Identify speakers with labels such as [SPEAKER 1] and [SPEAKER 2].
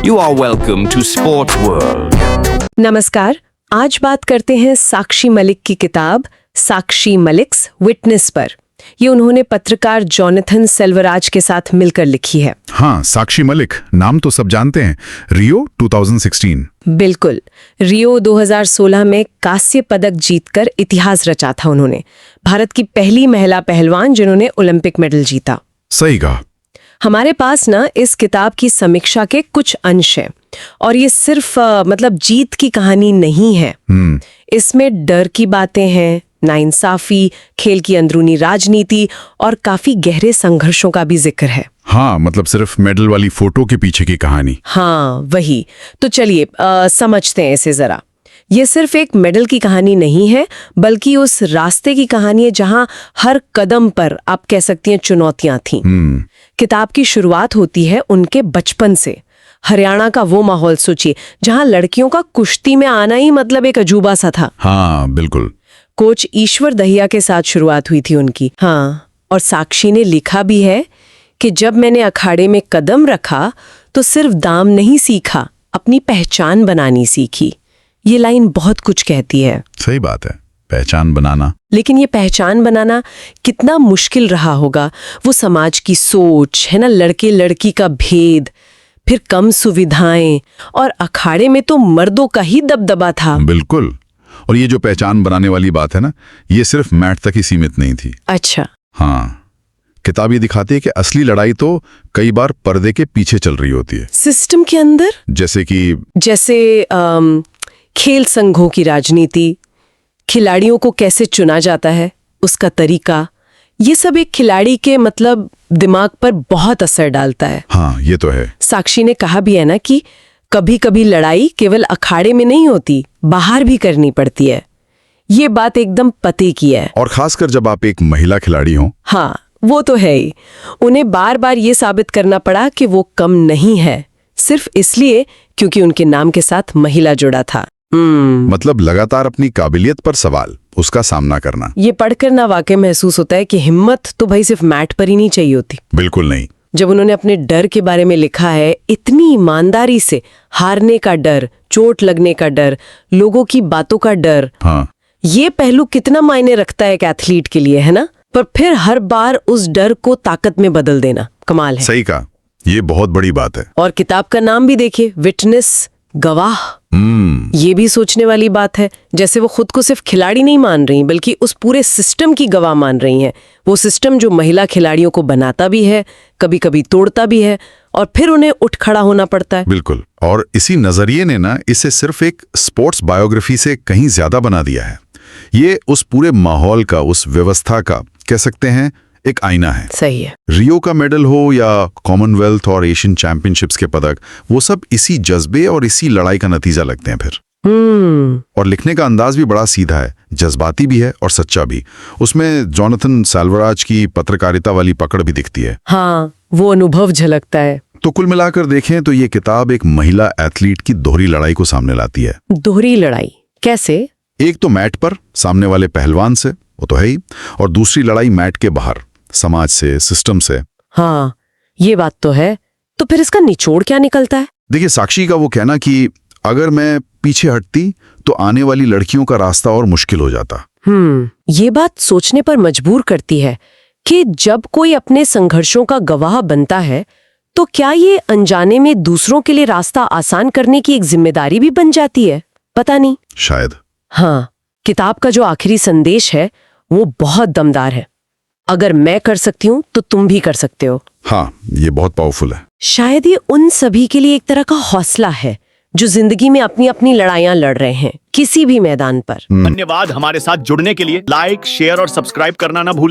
[SPEAKER 1] You are welcome to Sports World.
[SPEAKER 2] नमस्कार, आज बात करते हैं साक्षी मलिक की किताब साक्षी मलिक्स विटनेस पर। ये उन्होंने पत्रकार जॉनथन सेल्वराज के साथ मिलकर लिखी है।
[SPEAKER 3] हाँ, साक्षी मलिक नाम तो सब जानते हैं। रियो 2016।
[SPEAKER 2] बिल्कुल, रियो 2016 में कांस्य पदक जीतकर इतिहास रचा था उन्होंने। भारत की पहली महिला पहलवान जिन्होंने ओलंपिक मेडल जीता।
[SPEAKER 3] सही कहा।
[SPEAKER 2] हमारे पास ना इस किताब की समीक्षा के कुछ अंश हैं और ये सिर्फ जीत की कहानी नहीं है। इसमें डर की बातें हैं, नाइंसाफी, खेल की अंदरूनी राजनीति और काफी गहरे संघर्षों का भी जिक्र है।
[SPEAKER 3] हाँ, मतलब सिर्फ मेडल वाली फोटो के पीछे की कहानी।
[SPEAKER 2] हाँ, वही। तो चलिए समझते हैं इसे जरा। ये सिर्फ एक मेडल की कहानी नहीं है, बल्कि उस रास्ते की कहानी है जहां हर कदम पर आप कह सकती हैं चुनौतियां थीं। किताब की शुरुआत होती है उनके बचपन से। हरियाणा का वो माहौल सोचिए जहां लड़कियों का कुश्ती में आना ही मतलब एक अजूबा सा था।
[SPEAKER 3] हाँ, बिल्कुल।
[SPEAKER 2] कोच ईश्वर दहिया के साथ शुरुआत हुई थी उनकी। हाँ, और साक्षी ने लिखा भी है कि जब मैंने अखाड़े में कदम रखा तो सिर्फ दाम नहीं सीखा, अपनी पहचान बनानी सीखी। ये लाइन बहुत कुछ कहती है।
[SPEAKER 3] सही बात है, पहचान बनाना।
[SPEAKER 2] लेकिन ये पहचान बनाना कितना मुश्किल रहा होगा। वो समाज की सोच है ना, लड़के लड़की का भेद, फिर कम सुविधाएं, और अखाड़े में तो मर्दों का ही दबदबा था।
[SPEAKER 3] बिल्कुल। और ये जो पहचान बनाने वाली बात है ना, ये सिर्फ मैट तक ही सीमित नहीं थी।
[SPEAKER 2] अच्छा।
[SPEAKER 3] हाँ, किताब ये दिखाती है कि असली लड़ाई तो कई बार पर्दे के पीछे चल रही होती है।
[SPEAKER 2] सिस्टम के अंदर?
[SPEAKER 3] जैसे
[SPEAKER 2] खेल संघों की राजनीति, खिलाड़ियों को कैसे चुना जाता है, उसका तरीका, ये सब एक खिलाड़ी के दिमाग पर बहुत असर डालता है।
[SPEAKER 3] हाँ, ये तो है।
[SPEAKER 2] साक्षी ने कहा भी है ना कि कभी कभी लड़ाई केवल अखाड़े में नहीं होती, बाहर भी करनी पड़ती है। ये बात एकदम पते की है।
[SPEAKER 3] और खासकर जब आप एक महिला खिलाड़ी हो।
[SPEAKER 2] हाँ, वो तो है ही। उन्हें बार बार ये साबित करना पड़ा कि वो कम नहीं है, सिर्फ इसलिए क्योंकि उनके नाम के साथ महिला जुड़ा था।
[SPEAKER 3] मतलब लगातार अपनी काबिलियत पर सवाल, उसका सामना करना।
[SPEAKER 2] ये पढ़कर ना वाकई महसूस होता है कि हिम्मत तो भाई सिर्फ मैट पर ही नहीं चाहिए होती।
[SPEAKER 3] बिल्कुल नहीं।
[SPEAKER 2] जब उन्होंने अपने डर के बारे में लिखा है, इतनी ईमानदारी से, हारने का डर, चोट लगने का डर, लोगों की बातों का डर।
[SPEAKER 3] हाँ,
[SPEAKER 2] ये पहलू कितना मायने रखता है एक एथलीट के लिए, है ना? पर फिर हर बार उस डर को ताकत में बदल देना कमाल है।
[SPEAKER 3] सही कहा, ये बहुत बड़ी बात है।
[SPEAKER 2] और किताब का नाम भी देखिए, विटनेस, गवाह। ये भी सोचने वाली बात है। जैसे वो खुद को सिर्फ खिलाड़ी नहीं मान रही, बल्कि उस पूरे सिस्टम की गवाह मान रही हैं। वो सिस्टम जो महिला खिलाड़ियों को बनाता भी है, कभी कभी तोड़ता भी है, और फिर उन्हें उठ खड़ा होना पड़ता है।
[SPEAKER 3] बिल्कुल। और इसी नजरिए ने ना इसे सिर्फ एक स्पोर्ट्स बायोग्राफी से कहीं ज्यादा बना दिया है। ये उस पूरे माहौल का, उस व्यवस्था का, कह सकते हैं, एक आईना है।
[SPEAKER 2] सही है।
[SPEAKER 3] रियो का मेडल हो या कॉमनवेल्थ और एशियन चैंपियनशिप्स के पदक, वो सब इसी जज्बे और इसी लड़ाई का नतीजा लगते हैं फिर। और लिखने का अंदाज भी बड़ा सीधा है, जज्बाती भी है और सच्चा भी। उसमें जॉनथन सेल्वराज की पत्रकारिता वाली पकड़ भी दिखती है।
[SPEAKER 2] हाँ, वो अनुभव झलकता है।
[SPEAKER 3] तो कुल मिलाकर देखें तो ये किताब एक महिला एथलीट की दोहरी लड़ाई को सामने लाती है।
[SPEAKER 2] दोहरी लड़ाई कैसे?
[SPEAKER 3] एक तो मैट पर सामने वाले पहलवान से, वो तो है ही, और दूसरी लड़ाई मैट के बाहर, समाज से, सिस्टम से।
[SPEAKER 2] हाँ, ये बात तो है। तो फिर इसका निचोड़ क्या निकलता है?
[SPEAKER 3] देखिए, साक्षी का वो कहना कि अगर मैं पीछे हटती तो आने वाली लड़कियों का रास्ता और मुश्किल हो जाता।
[SPEAKER 2] ये बात सोचने पर मजबूर करती है कि जब कोई अपने संघर्षों का गवाह बनता है, तो क्या ये अनजाने में दूसरों के लिए रास्ता आसान करने की एक जिम्मेदारी भी बन जाती है? पता नहीं,
[SPEAKER 3] शायद।
[SPEAKER 2] हाँ, किताब का जो आखिरी संदेश है वो बहुत दमदार है। अगर मैं कर सकती हूँ तो तुम भी कर सकते हो।
[SPEAKER 3] हाँ, ये बहुत पावरफुल है।
[SPEAKER 2] शायद ये उन सभी के लिए एक तरह का हौसला है जो जिंदगी में अपनी अपनी लड़ाइयां लड़ रहे हैं, किसी भी मैदान पर।
[SPEAKER 4] धन्यवाद हमारे साथ जुड़ने के लिए। लाइक, शेयर और सब्सक्राइब करना ना भूलें।